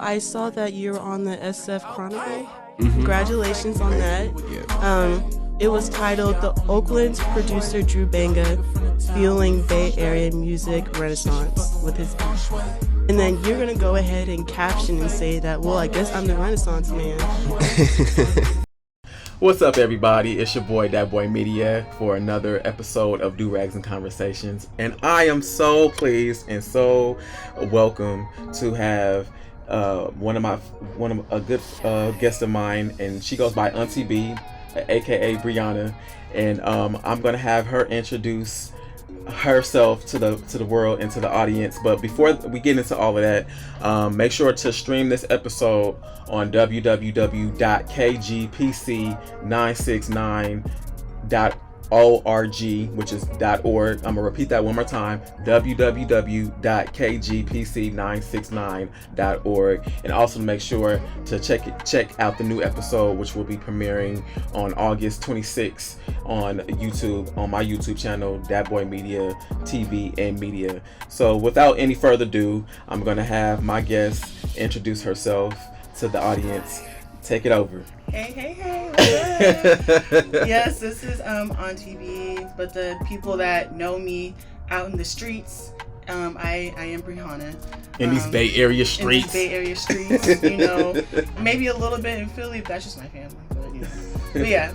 I saw that you were on the SF Chronicle. Congratulations on that. It was titled The Oakland Producer Drew Banga Fueling Bay Area Music Renaissance with his beat. And then you're going to go ahead and caption and say that, well, I guess I'm the Renaissance man. What's up, everybody? It's your boy, DATBOYMEDIA, for another episode of Durags and Conversations. And I am so pleased and so welcome to have a good guest of mine, and she goes by Auntie B, aka Brianna, and I'm gonna have her introduce herself to the world and to the audience. But before we get into all of that, make sure to stream this episode on www.kgpc969.org, which is .org. I'm gonna repeat that one more time: www.kgpc969.org. And also make sure to check out the new episode, which will be premiering on August 26th on YouTube, on my YouTube channel, DATBOYMEDIA TV and Media. So without any further ado, I'm gonna have my guest introduce herself to the audience. Take it over. Hey, yes, this is Auntie B, but the people that know me out in the streets, I am Brianna. In these Bay Area streets. You know, maybe a little bit in Philly, but that's just my family. But, you know. Yeah,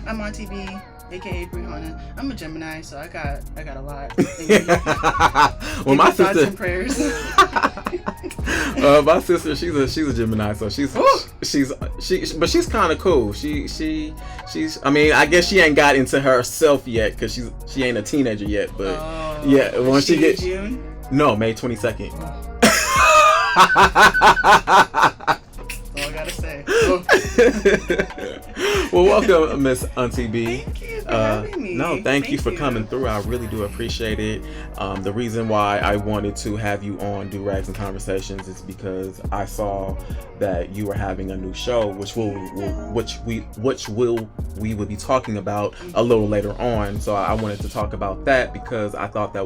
I'm Auntie B, aka Brianna. I'm a Gemini, so I got a lot. Well, my thoughts sister and prayers. my sister, she's a Gemini, so she's kind of cool. She's I mean, I guess she ain't got into herself yet because she ain't a teenager yet, but yeah, when she get June? No, May 22nd. That's all I gotta say. Well, welcome, Miss Auntie B. Thank you for having me. No, thank you for coming through. I really do appreciate it. The reason why I wanted to have you on Durags and Conversations is because I saw that you were having a new show, which we will be talking about a little later on. So I wanted to talk about that because I thought that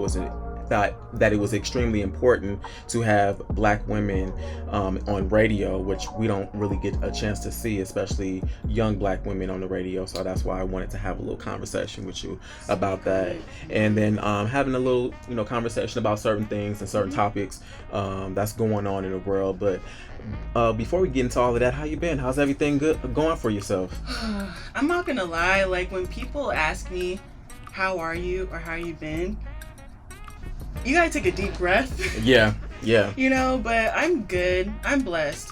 it was extremely important to have Black women on radio, which we don't really get a chance to see, especially young Black women on the radio. So that's why I wanted to have a little conversation with you about that, and then having a little conversation about certain things and certain topics that's going on in the world. But before we get into all of that, how you been? How's everything going for yourself? I'm not gonna lie, like when people ask me how are you or how you been, you gotta take a deep breath. Yeah. But I'm good. I'm blessed.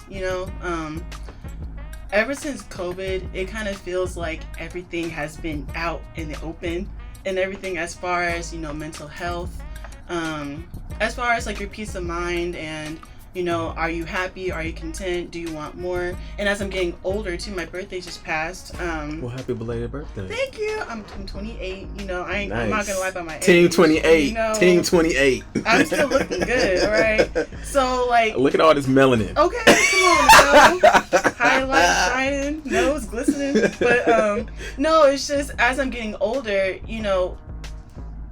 Ever since COVID, it kind of feels like everything has been out in the open, and everything as far as mental health, as far as like your peace of mind, and are you happy? Are you content? Do you want more? And as I'm getting older too, my birthday just passed. Well, happy belated birthday. Thank you. I'm 28. I'm Nice. not gonna lie about my age. Team 28. Team 28. I'm still looking good, all right? So like, look at all this melanin. Okay, come on, highlight shining, nose glistening. But no, it's just as I'm getting older,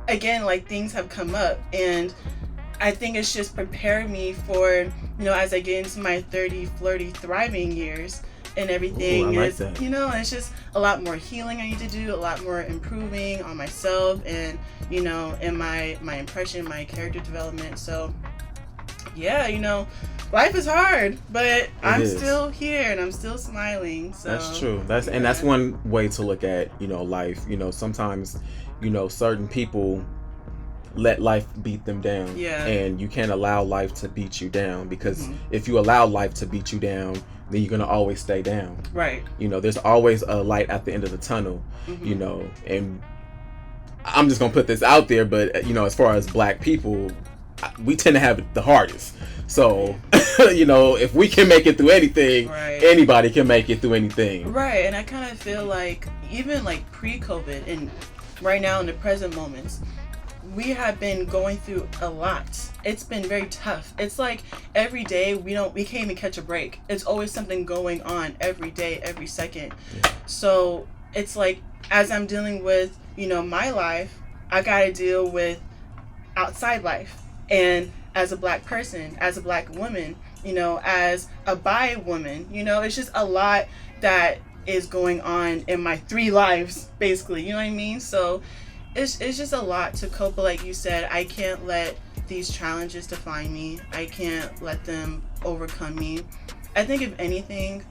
again, like things have come up, and I think it's just preparing me for, as I get into my 30, flirty, thriving years and everything. Ooh, I like that. It's just a lot more healing I need to do, a lot more improving on myself and, in my impression, my character development. So, yeah, life is hard, but I'm still here and I'm still smiling. So that's true. That's one way to look at, life. Sometimes, certain people let life beat them down, and you can't allow life to beat you down, because if you allow life to beat you down, then you're gonna always stay down, right? There's always a light at the end of the tunnel. And I'm just gonna put this out there, but as far as Black people, we tend to have it the hardest. So if we can make it through anything, anybody can make it through anything, right? And I kind of feel like even like pre-COVID and right now in the present moments, we have been going through a lot. It's been very tough. It's like every day we can't even catch a break. It's always something going on every day, every second. So it's like as I'm dealing with, my life, I gotta deal with outside life. And as a Black person, as a Black woman, you know, as a bi woman. You know, it's just a lot that is going on in my 3 lives, basically. You know what I mean? So it's just a lot to cope. But like you said, I can't let these challenges define me. I can't let them overcome me. I think if anything,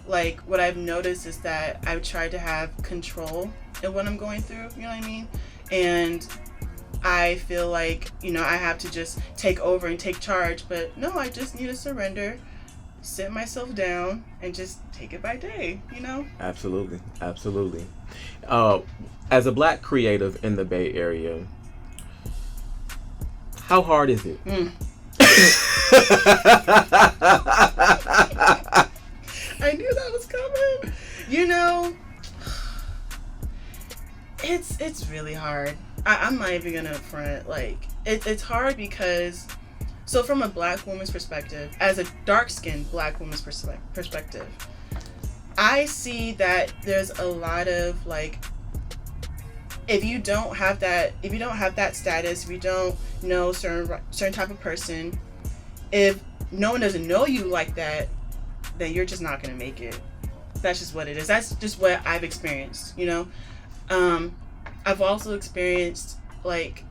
like what I've noticed is that I've tried to have control in what I'm going through. You know what I mean? And I feel like, you know, I have to just take over and take charge. But no, I just need to surrender, sit myself down, and just take it by day, you know? Absolutely. Absolutely. As a Black creative in the Bay Area, how hard is it? I knew that was coming. You know, it's really hard. I'm not even gonna front. Like, it's hard because, so from a Black woman's perspective, as a dark-skinned Black woman's perspective, I see that there's a lot of, like, if you don't have that status, if you don't know certain type of person, if no one doesn't know you like that, then you're just not gonna make it. That's just what it is. That's just what I've experienced, you know? I've also experienced like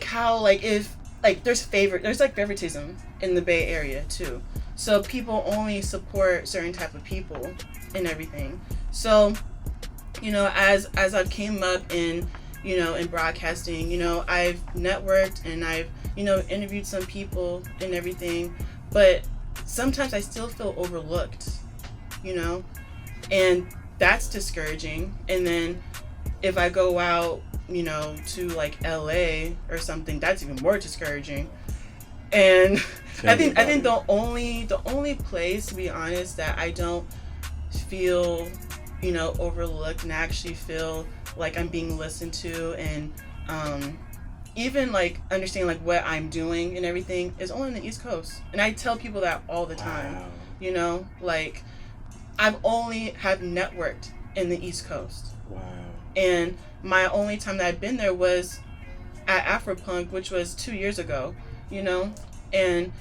how, like, if, like, there's like favoritism in the Bay Area too. So people only support certain type of people and everything. So, you know, as I've came up in, you know, in broadcasting, you know, I've networked and I've, you know, interviewed some people and everything, but sometimes I still feel overlooked, you know, and that's discouraging. And then if I go out, you know, to like LA or something, that's even more discouraging. And I think the only place, to be honest, that I don't feel, you know, overlooked and actually feel like I'm being listened to and even like understand like what I'm doing and everything is only on the East Coast. And I tell people that all the time. Wow. You know, like I've only have networked in the East Coast. Wow. And my only time that I've been there was at Afropunk, which was 2 years ago, you know? And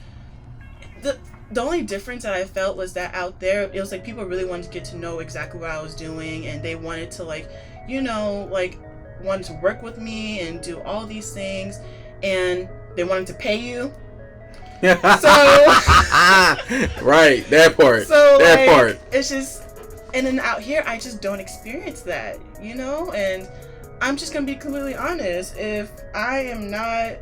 the only difference that I felt was that out there, it was like people really wanted to get to know exactly what I was doing, and they wanted to, like, you know, like, wanted to work with me and do all these things, and they wanted to pay you. So right, that part. So that like, part. It's just, and then out here, I just don't experience that, you know. And I'm just gonna be completely honest. If I'm not,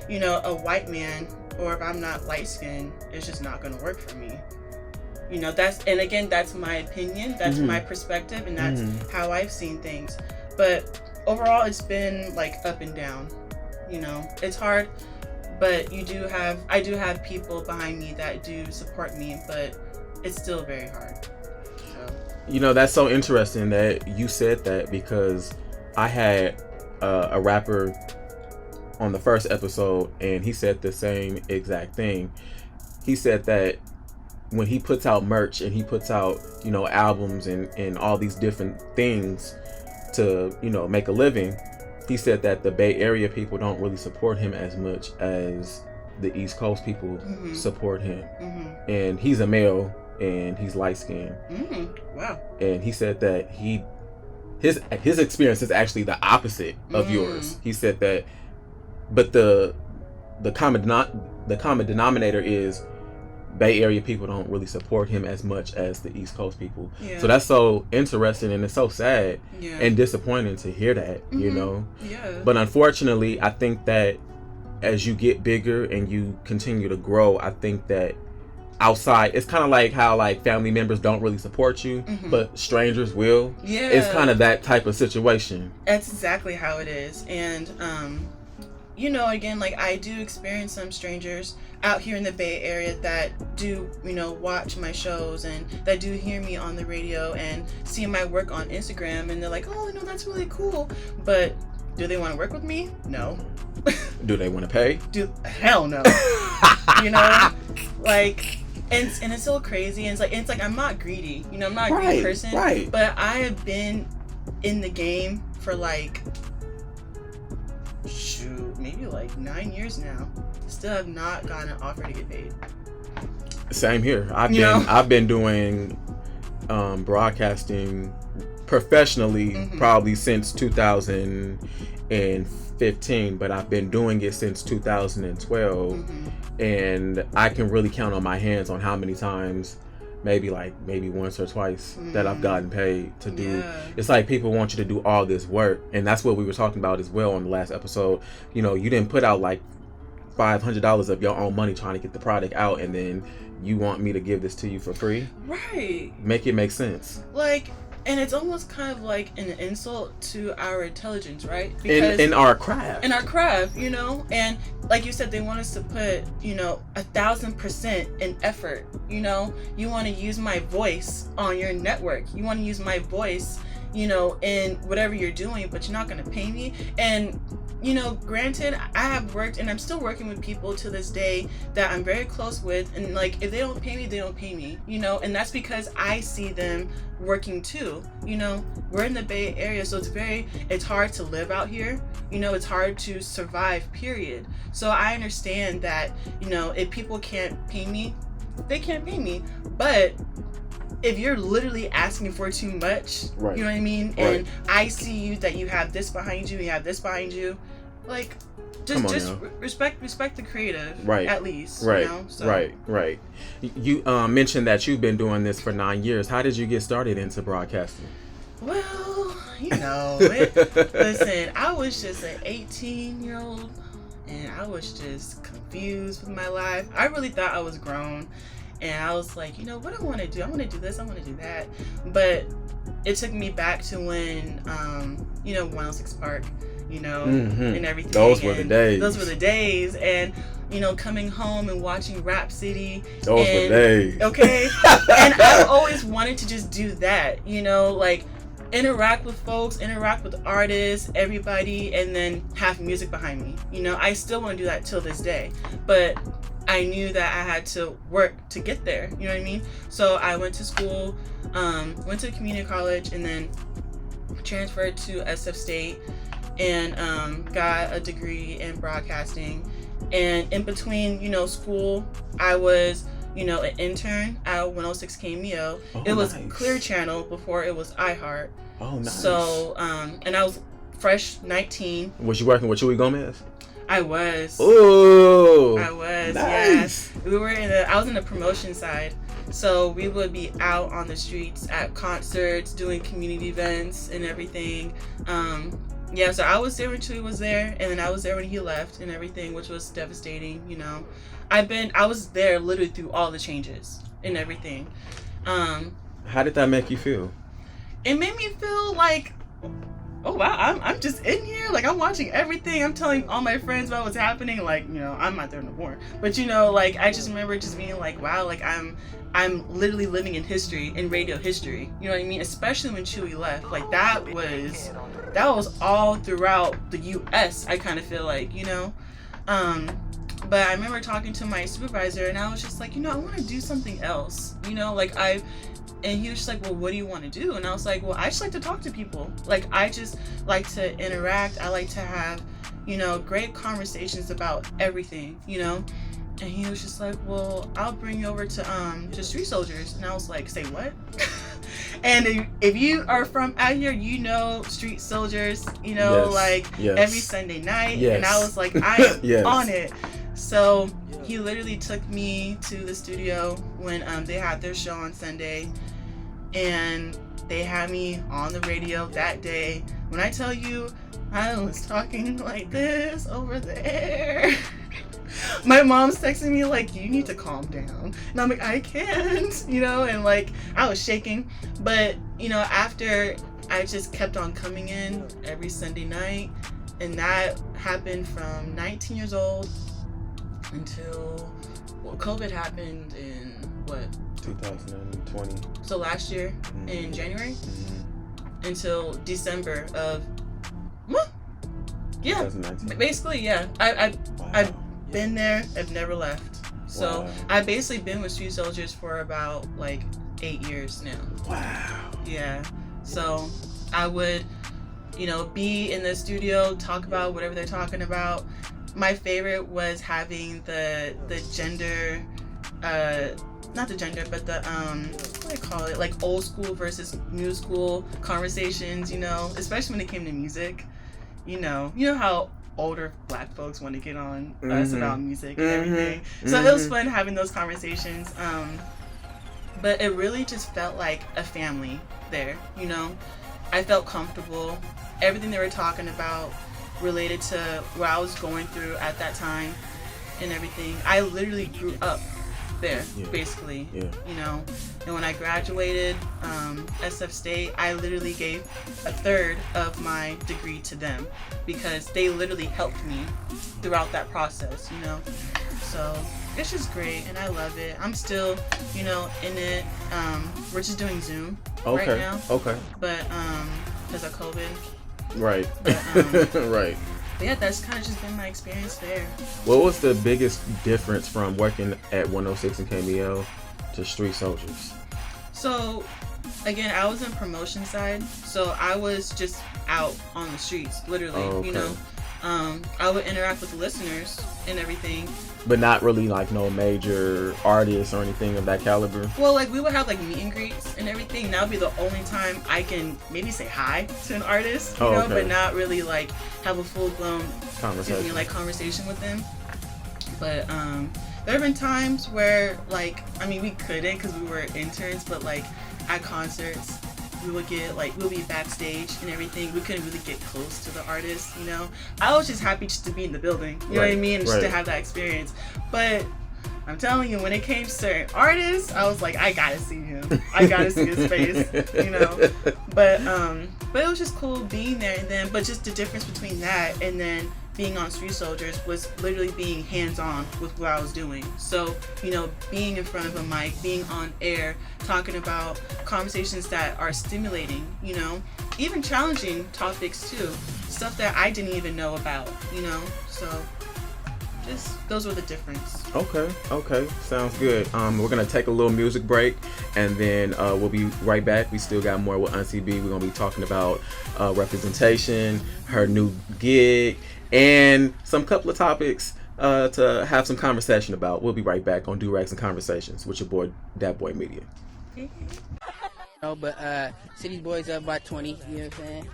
you know, a white man, or if I'm not light skinned, it's just not gonna work for me. You know, that's my opinion, that's my perspective, and that's how I've seen things. But overall, it's been like up and down. You know, it's hard, but I do have people behind me that do support me, but it's still very hard. So. You know, that's so interesting that you said that, because I had a rapper on the first episode, and he said the same exact thing. He said that when he puts out merch and he puts out, you know, albums and all these different things to, you know, make a living, he said that the Bay Area people don't really support him as much as the East Coast people support him. And he's a male and he's light skinned. Wow. And he said that his experience is actually the opposite of yours. He said that, but the common denominator is Bay Area people don't really support him as much as the East Coast people. Yeah. So that's so interesting, and it's so sad and disappointing to hear that, you know? Yeah. But unfortunately, I think that as you get bigger and you continue to grow, I think that outside, it's kind of like how like family members don't really support you, but strangers will. Yeah. It's kind of that type of situation. That's exactly how it is. And, you know, again, like I do experience some strangers out here in the Bay Area that do, you know, watch my shows and that do hear me on the radio and see my work on Instagram, and they're like, oh, you know, that's really cool. But do they want to work with me? No. Do they want to pay? Hell no. You know, like, and it's so crazy. And it's like I'm not greedy. You know, I'm not a greedy person. Right. But I have been in the game for like, maybe like 9 years now. Still have not gotten an offer to get paid. Same here. I've been doing broadcasting professionally probably since 2015, but I've been doing it since 2012, and I can really count on my hands on how many times, maybe once or twice, that I've gotten paid to do. Yeah. It's like people want you to do all this work, and that's what we were talking about as well on the last episode. You know, you didn't put out like $500 of your own money trying to get the product out, and then you want me to give this to you for free? Right. Make it make sense. Like, and it's almost kind of like an insult to our intelligence, right? Because in our craft. In our craft, you know? And like you said, they want us to put, you know, 1,000% in effort, you know? You want to use my voice on your network. You want to use my voice, you know, in whatever you're doing, but you're not going to pay me. And, you know, granted, I have worked and I'm still working with people to this day that I'm very close with. And like, if they don't pay me, they don't pay me, you know? And that's because I see them working too. You know, we're in the Bay Area, so it's hard to live out here. You know, it's hard to survive, period. So I understand that, you know, if people can't pay me, they can't pay me. But if you're literally asking for too much, right, you know what I mean? Right. And I see you that you have this behind you, you have this behind you, like, just respect the creative, right? At least, right? You know? So. Right. You mentioned that you've been doing this for 9 years. How did you get started into broadcasting? Well, you know, listen, I was just an 18-year-old, and I was just confused with my life. I really thought I was grown. And I was like, you know, what do I want to do? I want to do this, I want to do that. But it took me back to when, you know, 106 Park, you know, and everything. Those were the days. Those were the days. And, you know, coming home and watching Rap City. Those were the days. Okay. And I've always wanted to just do that, you know, like interact with folks, interact with artists, everybody, and then have music behind me. You know, I still want to do that till this day. But I knew that I had to work to get there, you know what I mean? So I went to school, went to community college, and then transferred to SF State and got a degree in broadcasting. And in between, you know, school, I was, you know, an intern at 106 KMEO. It was nice. Clear Channel before it was iHeart. Oh, nice. So, and I was fresh 19. Was you working with Chewy Gomez? I was. Ooh. I was. Nice. Yeah. I was in the promotion side, so we would be out on the streets at concerts, doing community events and everything. Yeah. So I was there when Chewy was there, and then I was there when he left and everything, which was devastating. You know, I was there literally through all the changes and everything. How did that make you feel? It made me feel like, oh wow, I'm just in here, like I'm watching everything. I'm telling all my friends about what's happening. Like, you know, I'm not there no more. But you know, like I just remember just being like, wow, like I'm literally living in history, in radio history. You know what I mean? Especially when Chewy left. Like that was all throughout the US, I kind of feel like, you know. But I remember talking to my supervisor and I was just like, you know, I want to do something else. You know, like and he was just like, well, what do you want to do? And I was like, well, I just like to talk to people. Like, I just like to interact. I like to have, you know, great conversations about everything, you know? And he was just like, well, I'll bring you over to Street Soldiers. And I was like, say what? And if you are from out here, you know Street Soldiers, you know, every Sunday night. Yes. And I was like, I am on it. So he literally took me to the studio when they had their show on Sunday, and they had me on the radio that day. When I tell you I was talking like this over there, my mom's texting me like, you need to calm down. And I'm like, I can't, you know, and like I was shaking. But, you know, after I just kept on coming in every Sunday night, and that happened from 19 years old until, well, COVID happened in what? 2020. So last year in January until December of, what? Yeah, 2019. Basically, yeah. I've been there. I've never left. So I've basically been with Street Soldiers for about like 8 years now. Wow. Yeah. So I would, you know, be in the studio, talk about whatever they're talking about, my favorite was having the gender, not the gender, but the what do I call it, like old school versus new school conversations, you know, especially when it came to music. You know how older Black folks want to get on us about music and everything. So it was fun having those conversations. But it really just felt like a family there, you know. I felt comfortable. Everything they were talking about related to what I was going through at that time and everything. I literally grew up there, basically, you know. And when I graduated SF State, I literally gave a third of my degree to them because they literally helped me throughout that process, you know. So it's just great, and I love it. I'm still, you know, in it. We're just doing Zoom right now. Okay. But because of COVID. Right. But, right. But yeah, that's kind of just been my experience there. What was the biggest difference from working at 106 and KML to Street Soldiers? So, again, I was in promotion side, so I was just out on the streets, literally, you know. I would interact with the listeners and everything. But not really like no major artists or anything of that caliber? Well, like we would have like meet and greets and everything. That would be the only time I can maybe say hi to an artist, you know, but not really like have a full-blown conversation with them. But there have been times where like, I mean, we couldn't because we were interns, but like at concerts, we'll be backstage and everything. We couldn't really get close to the artists, you know. I was just happy just to be in the building, you know what I mean, and just to have that experience. But I'm telling you, when it came to certain artists, I was like, I gotta see him. I gotta see his face, you know. But it was just cool being there. And then, but just the difference between that and then being on Street Soldiers was literally being hands-on with what I was doing. So, you know, being in front of a mic, being on air, talking about conversations that are stimulating, you know, even challenging topics too, stuff that I didn't even know about, you know. So just those were the difference. Okay, sounds good. We're gonna take a little music break, and then we'll be right back. We still got more with Auntie B. We're gonna be talking about representation, her new gig, and some couple of topics to have some conversation about. We'll be right back on Durags and Conversations with your boy DATBOYMEDIA. No, but City's boys up by 20. You know what I'm saying?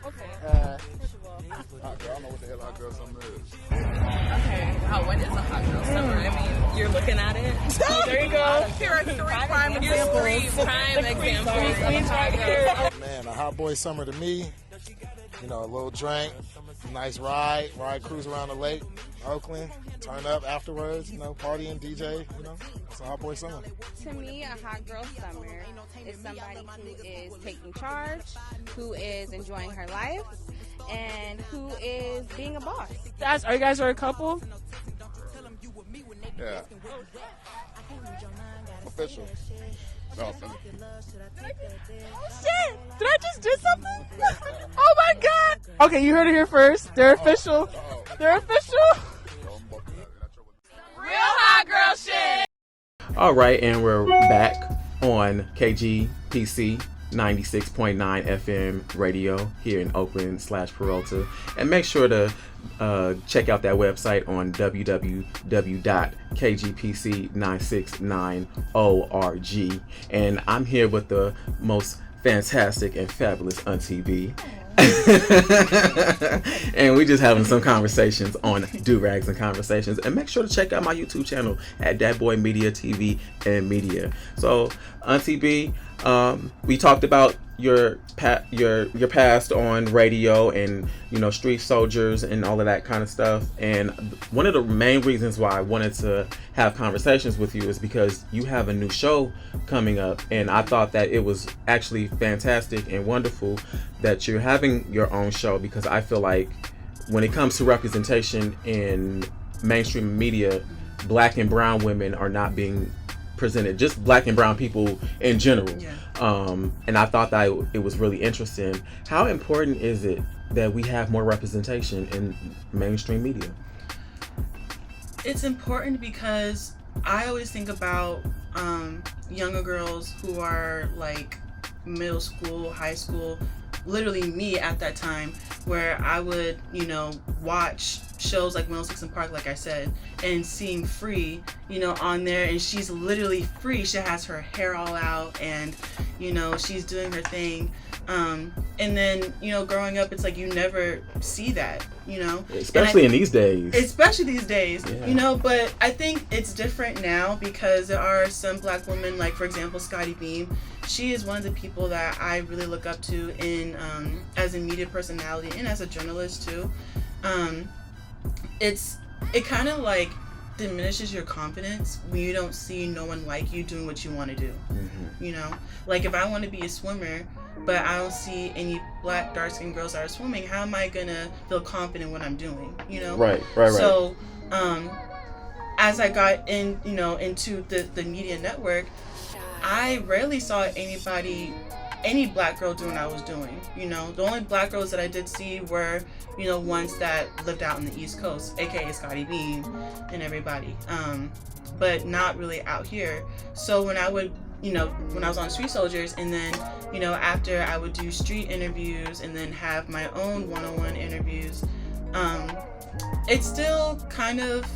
Hot girl, I don't know what the hell hot girl summer is. Okay, what is a hot girl summer? I mean, you're looking at it. Oh, there you go. Here are 3 prime examples. Prime examples. Man, a hot boy summer to me, you know, a little drink, nice ride, cruise around the lake, Oakland, turn up afterwards, you know, partying, DJ, you know, it's a hot boy summer. To me, a hot girl summer is somebody who is taking charge, who is enjoying her life, and who is being a boss. Are you guys a couple? Yeah. Official. No, oh shit! Did I just do something? Oh my god! Okay, you heard it here first. They're official. They're official. Real hot girl shit! Alright, and we're back on KGPC 96.9 FM radio here in Oakland /Peralta. And make sure to check out that website on www.kgpc969.org. And I'm here with the most fantastic and fabulous Auntie B. And we just having some conversations on Durags and Conversations. And make sure to check out my YouTube channel at DATBOYMEDIA TV and Media. So Auntie B, we talked about your past on radio and, you know, Street Soldiers and all of that kind of stuff. And one of the main reasons why I wanted to have conversations with you is because you have a new show coming up, and I thought that it was actually fantastic and wonderful that you're having your own show, because I feel like when it comes to representation in mainstream media, Black and brown women are not being presented, just Black and brown people in general. And I thought that it was really interesting. How important is it that we have more representation in mainstream media? It's important because I always think about younger girls who are like middle school, high school, literally me at that time, where I would, you know, watch shows like 106 in Park, like I said, and seeing Free, you know, on there, and she's literally free. She has her hair all out, and, you know, she's doing her thing. And then, you know, growing up, it's like you never see that, you know, especially in these days. Especially these days, yeah. You know. But I think it's different now because there are some Black women, like for example, Scotty Beam. She is one of the people that I really look up to in as a media personality and as a journalist too. It kind of like diminishes your confidence when you don't see no one like you doing what you want to do. Mm-hmm. You know, like if I want to be a swimmer, but I don't see any Black dark-skinned girls that are swimming, how am I gonna feel confident in what I'm doing? You know, right. So, as I got in, you know, into the media network, I rarely saw any Black girl doing what I was doing. You know, the only Black girls that I did see were, you know, ones that lived out in the East Coast, aka Scotty Beam and everybody, but not really out here. So when I would, you know, when I was on Street Soldiers, and then, you know, after I would do street interviews and then have my own one-on-one interviews, it still kind of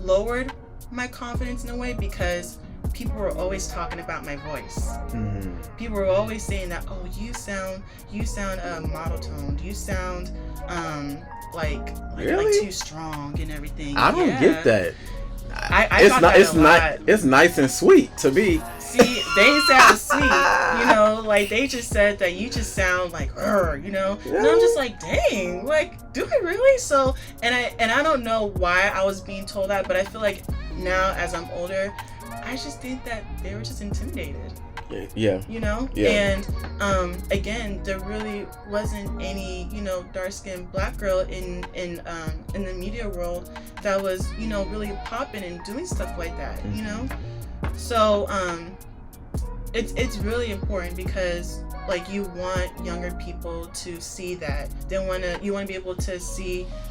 lowered my confidence in a way because people were always talking about my voice. Mm-hmm. People were always saying that, oh, you sound monotoned. You sound like too strong and everything. I don't get that. It's nice and sweet to me. See, they sound sweet, you know, like they just said that you just sound like, you know, and I'm just like, dang, like, do I really? So, and I don't know why I was being told that, but I feel like now as I'm older, I just think that they were just intimidated. Yeah. You know? Yeah. And again, there really wasn't any, you know, dark-skinned Black girl in the media world that was, you know, really popping and doing stuff like that, you know? So it's really important because like you want younger people to see that. You want to be able to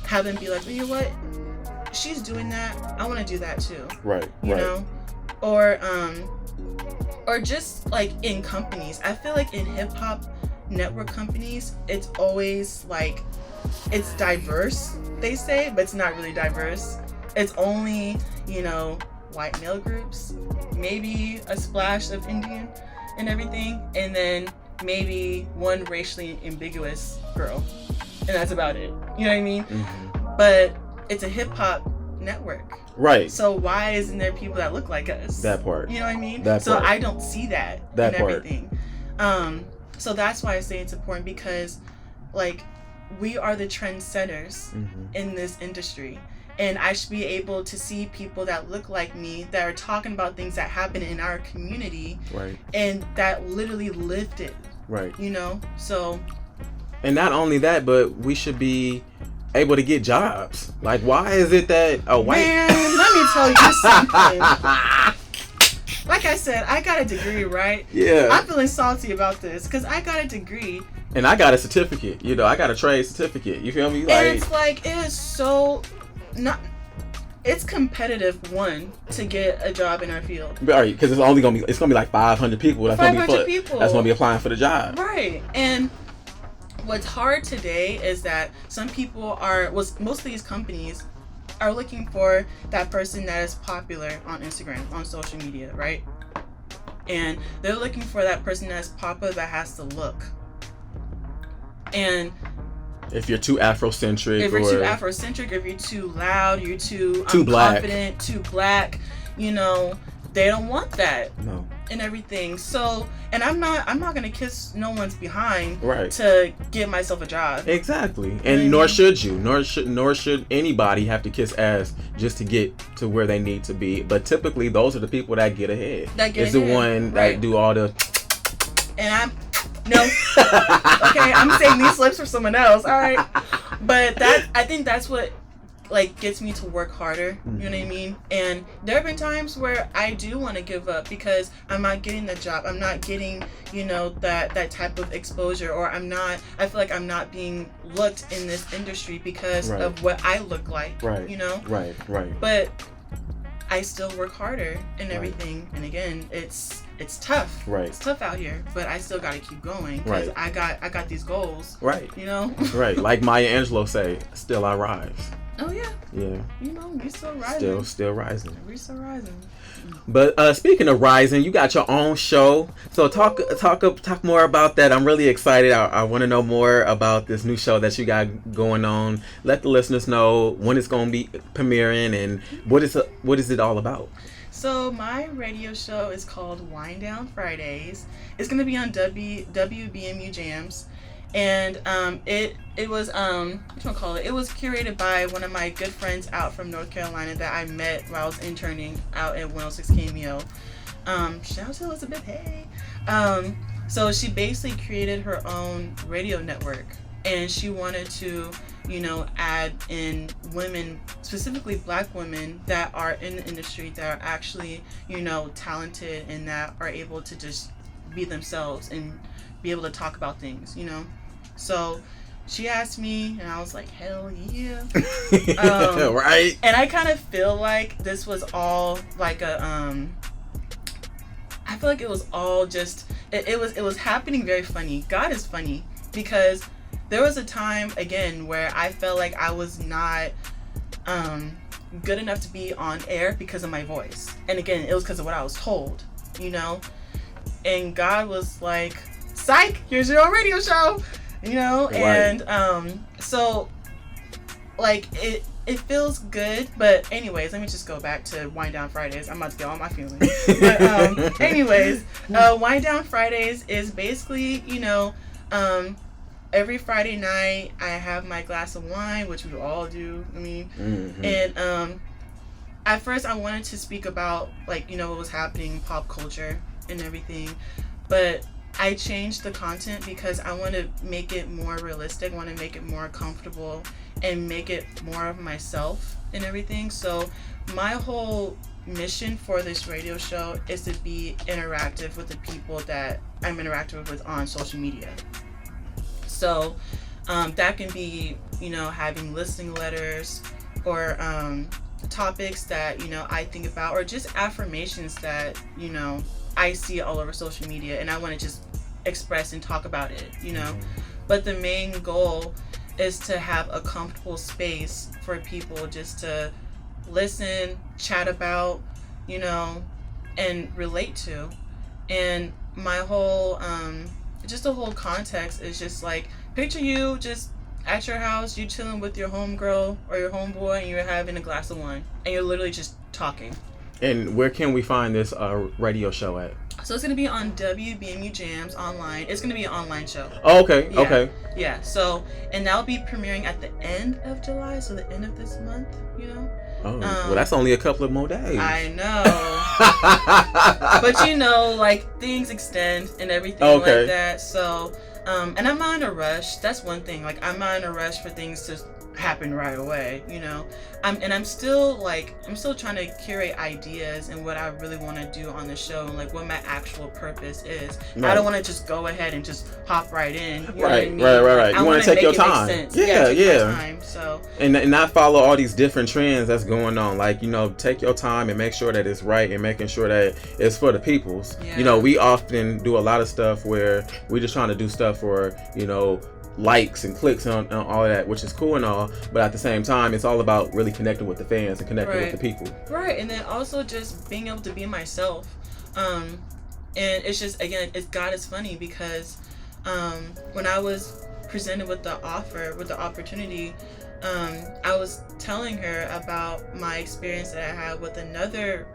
have them be like, you know what? She's doing that. I want to do that too. Right. You know? Or just like in companies. I feel like in hip hop network companies, it's always like, it's diverse, they say, but it's not really diverse. It's only, you know, white male groups, maybe a splash of Indian and everything, and then maybe one racially ambiguous girl, and that's about it. You know what I mean? Mm-hmm. But it's a hip hop network. Right. So why isn't there people that look like us? That part. You know what I mean? That so part. I don't see that in part. everything. So that's why I say it's important because, like, we are the trendsetters in this industry. And I should be able to see people that look like me that are talking about things that happen in our community. Right. And that literally lived it. Right. You know? So. And not only that, but we should be able to get jobs. Like, why is it that a white man? Let me tell you something. Like I said, I got a degree, right? Yeah. I'm feeling salty about this because I got a degree. And I got a certificate. You know, I got a trade certificate. You feel me? Like, and it's like, it is so not. It's competitive, to get a job in our field. Right, because it's gonna be like 500 people. That's 500 people. That's gonna be applying for the job. Right, and what's hard today is that some people most of these companies are looking for that person that is popular on Instagram, on social media, right? And they're looking for that person that's popular that has to look. And if you're too Afrocentric, if you're too loud, you're too black. unconfident, too black, you know, they don't want that. No. And everything. So, and I'm not gonna kiss no one's behind right. to get myself a job. Exactly. And nor should you. Nor should anybody have to kiss ass just to get to where they need to be. But typically those are the people that get ahead. It's the one that do all the and okay, I'm saying these lips for someone else. All right. But I think that's what like gets me to work harder, you know what I mean? And there have been times where I do want to give up because I'm not getting the job. I'm not getting, you know, that type of exposure, or I feel like I'm not being looked in this industry because of what I look like, you know? Right. But I still work harder and everything. And again, it's tough. Right. It's tough out here, but I still got to keep going because I got these goals. Right. You know? Right. Like Maya Angelou say, still I rise. Oh yeah. Yeah. You know, we still rising. Still rising. We still rising. But speaking of rising, you got your own show. So talk more about that. I'm really excited. I want to know more about this new show that you got going on. Let the listeners know when it's going to be premiering and what is it all about. So my radio show is called Wind Down Fridays. It's going to be on WBMU Jams. And it was it was curated by one of my good friends out from North Carolina that I met while I was interning out at 106 KMEO. Shout out to Elizabeth. Hey. So she basically created her own radio network, and she wanted to, add in women, specifically Black women that are in the industry that are actually, talented and that are able to just be themselves and be able to talk about things, So she asked me, and I was like, hell yeah. Right. And I kind of feel like this was all like I feel like it was all just, it was happening very funny. God is funny, because there was a time, again, where I felt like I was not good enough to be on air because of my voice. And again, it was because of what I was told, And God was like, psych, here's your own radio show. Right. And so like it feels good. But anyways, let me just go back to Wind Down Fridays. I'm about to get all my feelings. But anyways, Wind Down Fridays is basically, every Friday night I have my glass of wine, which we all do. And at first I wanted to speak about what was happening in pop culture and everything, but I changed the content because I want to make it more realistic. I want to make it more comfortable and make it more of myself and everything. So my whole mission for this radio show is to be interactive with the people that I'm interactive with on social media. So that can be, having listening letters or topics that, I think about, or just affirmations that, I see all over social media, and I want to just express and talk about it, But the main goal is to have a comfortable space for people just to listen, chat about, and relate to. And my whole, just the whole context is just like, picture you just at your house, you chilling with your homegirl or your homeboy, and you're having a glass of wine, and you're literally just talking. And where can we find this radio show at? So it's going to be on WBMU Jams online. It's going to be an online show. Oh, okay. Yeah. Okay. Yeah. So, and that'll be premiering at the end of July, so the end of this month, Oh, well, that's only a couple of more days. I know. But things extend and everything like that. So, and I'm not in a rush. That's one thing. Like, I'm not in a rush for things to happen right away, I'm still trying to curate ideas and what I really want to do on the show and what my actual purpose is. Right. I don't want to just go ahead and just hop right in. Right. You want to take your time. Yeah. Time, so and not follow all these different trends that's going on. Take your time and make sure that it's right and making sure that it's for the peoples. Yeah. We often do a lot of stuff where we're just trying to do stuff for likes and clicks and all of that, which is cool and all, but at the same time it's all about really connecting with the fans and connecting with the people. Right. And then also just being able to be myself. And it's just, again, God is funny, because when I was presented with the opportunity, I was telling her about my experience that I had with another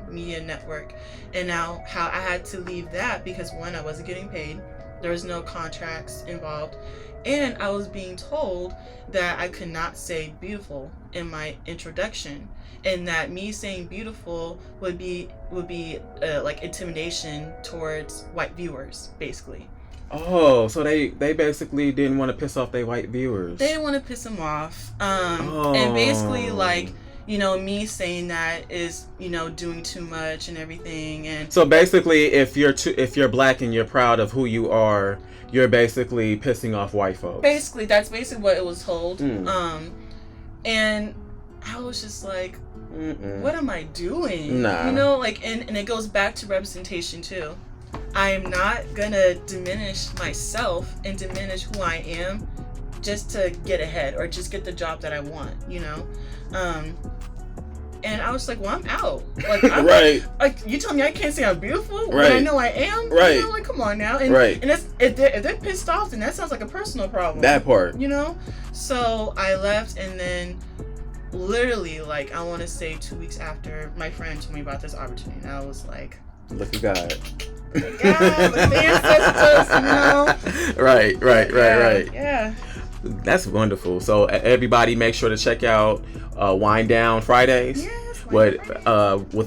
media network, and now how I had to leave that because, one, I wasn't getting paid. There was no contracts involved, and I was being told that I could not say beautiful in my introduction, and that me saying beautiful would be intimidation towards white viewers, basically. Oh, so they basically didn't want to piss off their white viewers. They didn't want to piss them off. And basically, me saying that is, doing too much and everything. And so basically, if you're Black and you're proud of who you are, you're basically pissing off white folks. Basically, that's basically what it was told. And I was just like, what am I doing? Nah. And it goes back to representation too. I am not gonna diminish myself and diminish who I am just to get ahead or just get the job that I want, you know? And I was like, well, I'm out. Like, right. Like, you tell me I can't say I'm beautiful right. when I know I am? Right. You know, like, come on now. And, right. And if they're pissed off, then that sounds like a personal problem. That part. You know? So I left, and then literally, like, I want to say 2 weeks after, my friend told me about this opportunity. And I was like, look at God. God, the ancestors, you know? Right. Yeah. That's wonderful. So everybody make sure to check out Wind Down Fridays. Yes. With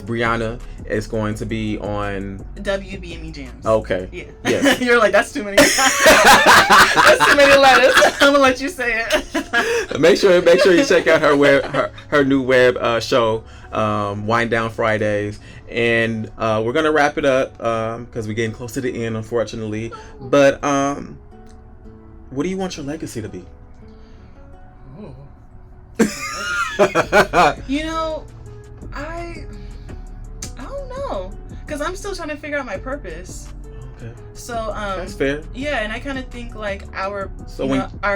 Brianna. It's going to be on WBME Jams. Okay. Yeah. Yes. You're like, that's too many. That's too many letters. I'm gonna let you say it. Make sure you check out her new web show, Wind Down Fridays. And we're gonna wrap it up because we're getting close to the end, unfortunately. But what do you want your legacy to be? You know, I don't know, because I'm still trying to figure out my purpose. Okay. So that's fair. Yeah, and I kind of think like our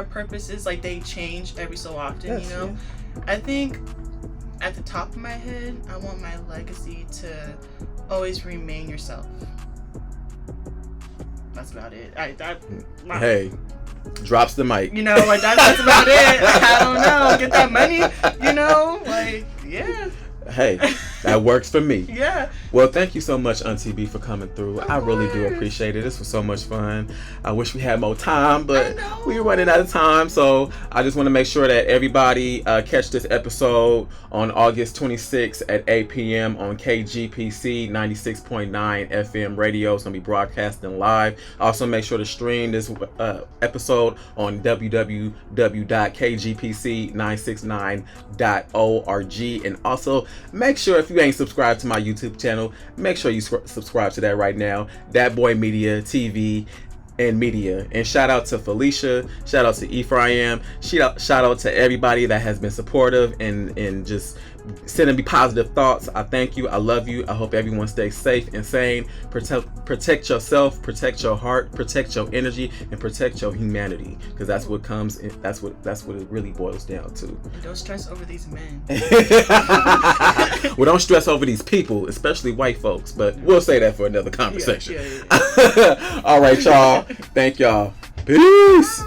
purposes, like, they change every so often. Yes, you know, yeah. I think at the top of my head, I want my legacy to always remain yourself. That's about it. Hey, drops the mic. You know, like that's about it. I don't know. Get that money. You know, like, yeah. Hey, that works for me. Yeah. Well, thank you so much, Auntie B, for coming through. I really do appreciate it. This was so much fun. I wish we had more time, but we're running out of time. So I just want to make sure that everybody catch this episode on August 26th at 8 p.m. on KGPC 96.9 FM radio. It's going to be broadcasting live. Also, make sure to stream this episode on www.kgpc969.org. And also, make sure if you ain't subscribed to my YouTube channel, make sure you subscribe to that right now. DATBOYMEDIA TV and media. And shout out to Felicia, shout out to Ephraim, shout out to everybody that has been supportive and just sending me positive thoughts. I thank you. I love you. I hope everyone stays safe and sane. Protect yourself, protect your heart, protect your energy, and protect your humanity, because that's what comes in, that's what it really boils down to. Don't stress over these men. Well, don't stress over these people, especially white folks, but we'll say that for another conversation. Yeah. All right, y'all. Thank y'all. Peace.